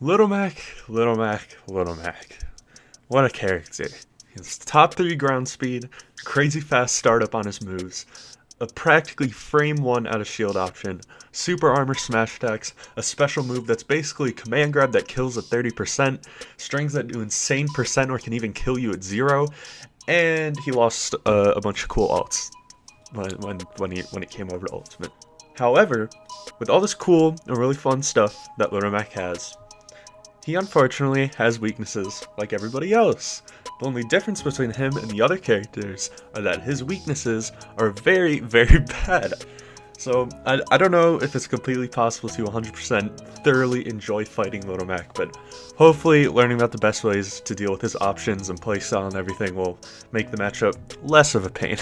Little Mac, Little Mac, Little Mac. What a character. He has top 3 ground speed, crazy fast startup on his moves, a practically frame 1 out of shield option, super armor smash attacks, a special move that's basically command grab that kills at 30%, strings that do insane percent or can even kill you at 0, and he lost a bunch of cool ults when it came over to Ultimate. However, with all this cool and really fun stuff that Little Mac has, he unfortunately has weaknesses like everybody else. The only difference between him and the other characters are that his weaknesses are very, very bad. So I don't know if it's completely possible to 100% thoroughly enjoy fighting Little Mac, but hopefully learning about the best ways to deal with his options and playstyle and everything will make the matchup less of a pain.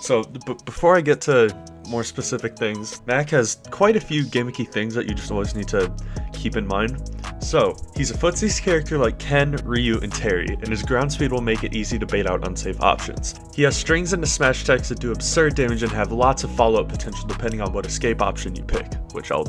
So before I get to more specific things, Mac has quite a few gimmicky things that you just always need to keep in mind. So, he's a footsies character like Ken, Ryu, and Terry, and his ground speed will make it easy to bait out unsafe options. He has strings into smash attacks that do absurd damage and have lots of follow-up potential depending on what escape option you pick, which I'll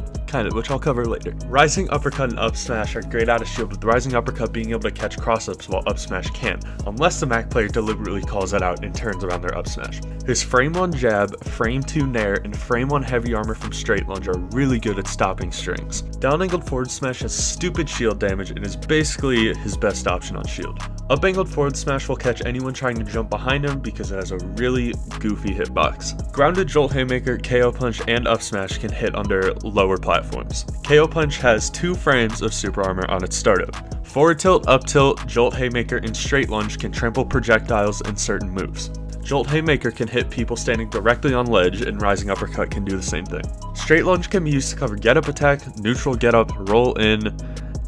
cover later. Rising uppercut and up smash are great out of shield, with rising uppercut being able to catch cross-ups while up smash can't, unless the Mac player deliberately calls that out and turns around their up smash. His frame 1 jab, frame 2 nair, and frame 1 heavy armor from straight lunge are really good at stopping strings. Down angled forward smash has stupid shield damage and is basically his best option on shield. Up angled forward smash will catch anyone trying to jump behind him because it has a really goofy hitbox. Grounded jolt haymaker, KO punch, and up smash can hit under lower platforms. KO punch has 2 frames of super armor on its startup. Forward tilt, up tilt, jolt haymaker, and straight lunge can trample projectiles in certain moves. Jolt Haymaker can hit people standing directly on ledge, and Rising Uppercut can do the same thing. Straight Lunge can be used to cover get up attack, neutral get up, roll in,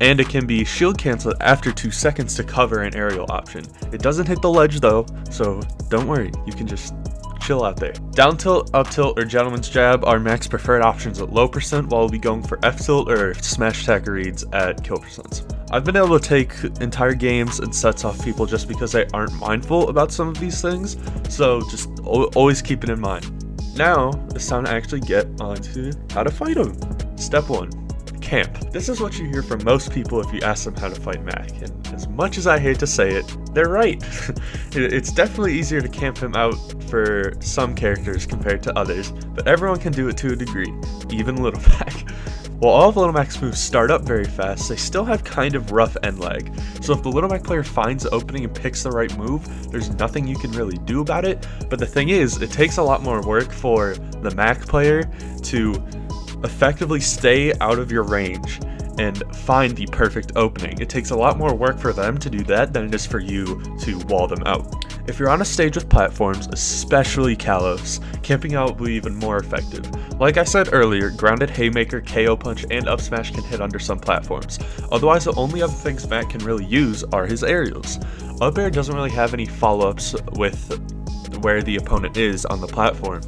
and it can be shield cancelled after 2 seconds to cover an aerial option. It doesn't hit the ledge though, so don't worry, you can just chill out there. Down tilt, up tilt, or gentleman's jab are Mac's preferred options at low percent, while we'll be going for F tilt or smash attack reads at kill percents. I've been able to take entire games and sets off people just because they aren't mindful about some of these things, so just always keep it in mind. Now, it's time to actually get onto how to fight him. Step 1. Camp. This is what you hear from most people if you ask them how to fight Mac, and as much as I hate to say it, they're right. It's definitely easier to camp him out for some characters compared to others, but everyone can do it to a degree, even Little Mac. While all of Little Mac's moves start up very fast, they still have kind of rough end lag. So if the Little Mac player finds the opening and picks the right move, there's nothing you can really do about it. But the thing is, it takes a lot more work for the Mac player to effectively stay out of your range and find the perfect opening. It takes a lot more work for them to do that than it is for you to wall them out. If you're on a stage with platforms, especially Kalos, camping out will be even more effective. Like I said earlier, grounded haymaker, KO punch, and up smash can hit under some platforms. Otherwise, the only other things Mac can really use are his aerials. Up air doesn't really have any follow-ups with where the opponent is on the platform,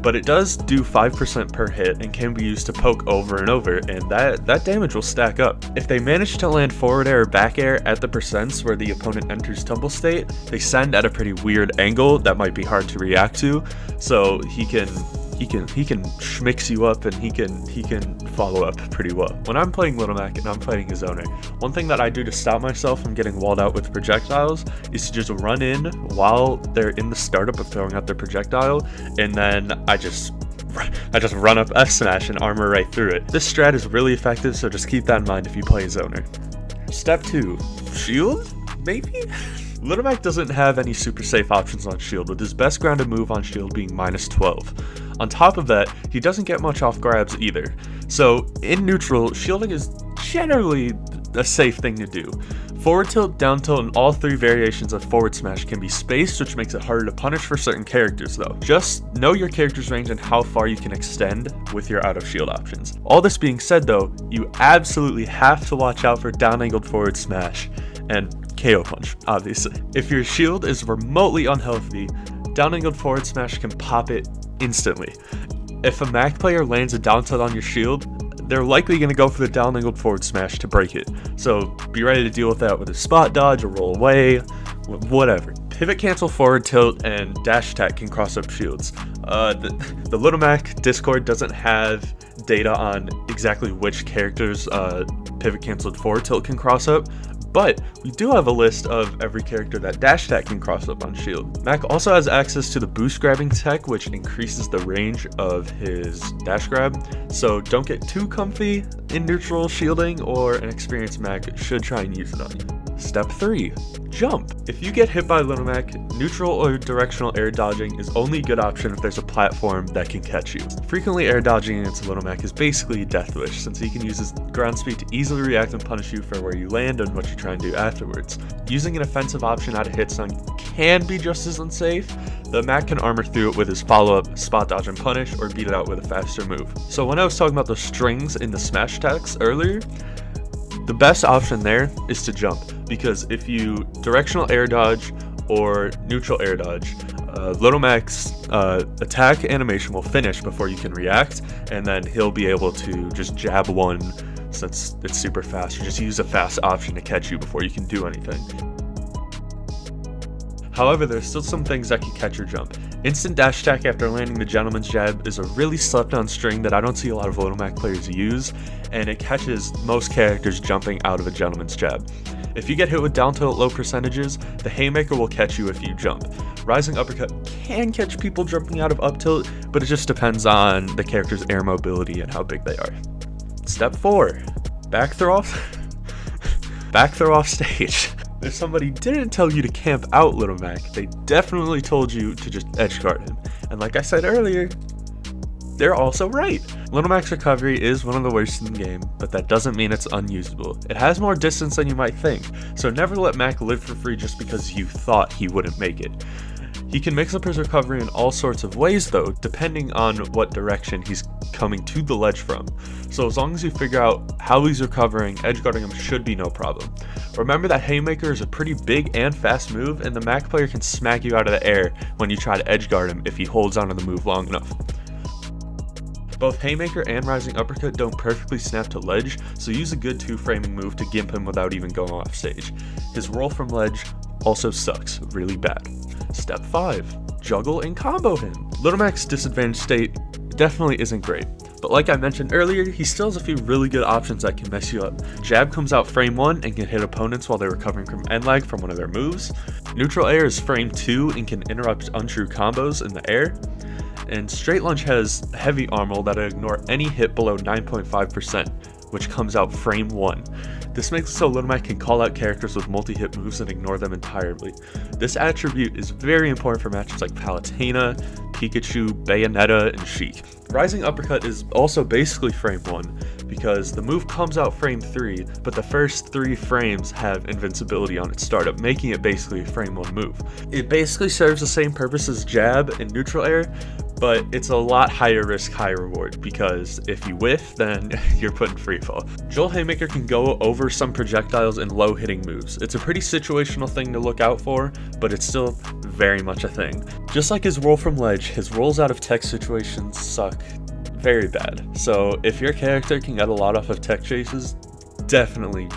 but it does do 5% per hit and can be used to poke over and over, and that damage will stack up. If they manage to land forward air or back air at the percents where the opponent enters tumble state, they send at a pretty weird angle that might be hard to react to, so he can schmix you up and he can follow up pretty well. When I'm playing Little Mac and I'm fighting his owner, one thing that I do to stop myself from getting walled out with projectiles is to just run in while they're in the startup of throwing out their projectile, and then I just run up F smash and armor right through it. This strat is really effective, so just keep that in mind if you play his owner. Step 2. Shield? Maybe? Little Mac doesn't have any super safe options on shield, with his best grounded move on shield being -12. On top of that, he doesn't get much off grabs either. So in neutral, shielding is generally a safe thing to do. Forward tilt, down tilt, and all 3 variations of forward smash can be spaced, which makes it harder to punish for certain characters though. Just know your character's range and how far you can extend with your out of shield options. All this being said though, you absolutely have to watch out for down angled forward smash and KO punch, obviously. If your shield is remotely unhealthy, down angled forward smash can pop it instantly. If a Mac player lands a down tilt on your shield, they're likely going to go for the down angled forward smash to break it. So be ready to deal with that with a spot dodge, or roll away, whatever. Pivot cancel, forward tilt, and dash attack can cross up shields. The Little Mac Discord doesn't have data on exactly which characters pivot canceled forward tilt can cross up, but we do have a list of every character that dash attack can cross up on shield. Mac also has access to the boost grabbing tech, which increases the range of his dash grab, so don't get too comfy in neutral shielding, or an experienced Mac should try and use it on you. Step 3. Jump. If you get hit by Little Mac, neutral or directional air dodging is only a good option if there's a platform that can catch you. Frequently air dodging against Little Mac is basically a death wish, since he can use his ground speed to easily react and punish you for where you land and what you try and do afterwards. Using an offensive option out of hit stun can be just as unsafe. The Mac can armor through it with his follow-up, spot dodge and punish, or beat it out with a faster move. So when I was talking about the strings in the smash attacks earlier, the best option there is to jump, because if you directional air dodge or neutral air dodge, Little Mac's attack animation will finish before you can react, and then he'll be able to just jab one since it's super fast, or just use a fast option to catch you before you can do anything. However, there's still some things that can catch your jump. Instant dash attack after landing the Gentleman's Jab is a really slept on string that I don't see a lot of Little Mac players use, and it catches most characters jumping out of a Gentleman's Jab. If you get hit with down tilt low percentages, the Haymaker will catch you if you jump. Rising Uppercut can catch people jumping out of up tilt, but it just depends on the character's air mobility and how big they are. Step 4. Back throw off stage. If somebody didn't tell you to camp out Little Mac, they definitely told you to just edge guard him. And like I said earlier, they're also right. Little Mac's recovery is one of the worst in the game, but that doesn't mean it's unusable. It has more distance than you might think, so never let Mac live for free just because you thought he wouldn't make it. He can mix up his recovery in all sorts of ways though, depending on what direction he's coming to the ledge from. So as long as you figure out how he's recovering, edgeguarding him should be no problem. Remember that Haymaker is a pretty big and fast move, and the Mac player can smack you out of the air when you try to edgeguard him if he holds onto the move long enough. Both Haymaker and Rising Uppercut don't perfectly snap to ledge, so use a good 2-framing move to gimp him without even going off stage. His roll from ledge also sucks really bad. Step 5. Juggle and combo him. Little Mac's disadvantaged state definitely isn't great, but like I mentioned earlier, he still has a few really good options that can mess you up. Jab comes out frame 1 and can hit opponents while they're recovering from end lag from one of their moves. Neutral air is frame 2 and can interrupt untrue combos in the air. And straight lunge has heavy armor that'll ignore any hit below 9.5%, which comes out frame 1. This makes it so Little Mac can call out characters with multi-hit moves and ignore them entirely. This attribute is very important for matchups like Palutena, Pikachu, Bayonetta, and Sheik. Rising Uppercut is also basically frame 1, because the move comes out frame 3, but the first 3 frames have invincibility on its startup, making it basically a frame 1 move. It basically serves the same purpose as Jab and Neutral Air, but it's a lot higher risk, high reward, because if you whiff, then you're put in free fall. Joel Haymaker can go over some projectiles in low hitting moves. It's a pretty situational thing to look out for, but it's still very much a thing. Just like his roll from ledge, his rolls out of tech situations suck very bad. So if your character can get a lot off of tech chases, definitely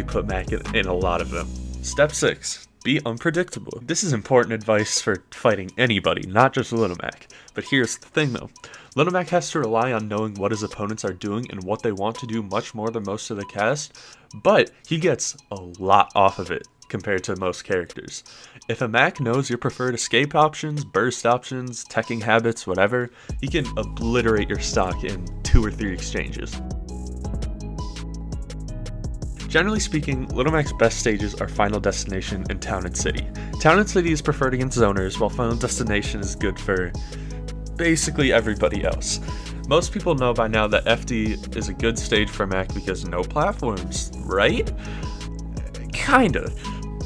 put Mac in a lot of them. Step 6. Be unpredictable. This is important advice for fighting anybody, not just Little Mac. But here's the thing though. Little Mac has to rely on knowing what his opponents are doing and what they want to do much more than most of the cast, but he gets a lot off of it compared to most characters. If a Mac knows your preferred escape options, burst options, teching habits, whatever, he can obliterate your stock in 2 or 3 exchanges. Generally speaking, Little Mac's best stages are Final Destination and Town and City. Town and City is preferred against zoners, while Final Destination is good for basically everybody else. Most people know by now that FD is a good stage for Mac because no platforms, right? Kinda.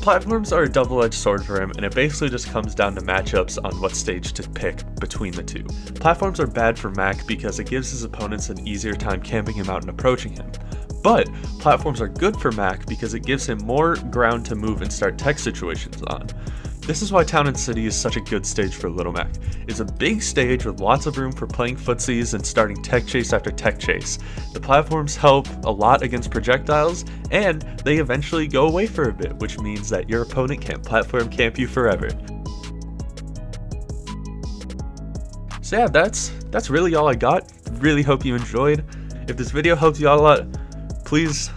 Platforms are a double-edged sword for him, and it basically just comes down to matchups on what stage to pick between the two. Platforms are bad for Mac because it gives his opponents an easier time camping him out and approaching him. But platforms are good for Mac because it gives him more ground to move and start tech situations on. This is why Town and City is such a good stage for Little Mac. It's a big stage with lots of room for playing footsies and starting tech chase after tech chase. The platforms help a lot against projectiles, and they eventually go away for a bit, which means that your opponent can't platform camp you forever. So yeah, that's really all I got. Really hope you enjoyed. If this video helped you out a lot, please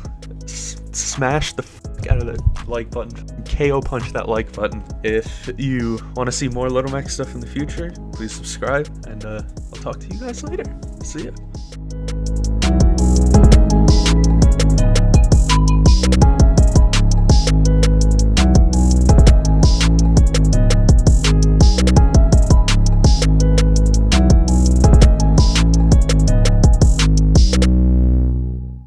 smash the out of the like button. KO punch that like button. If you want to see more Little Mac stuff in the future, please subscribe, and I'll talk to you guys later. See ya.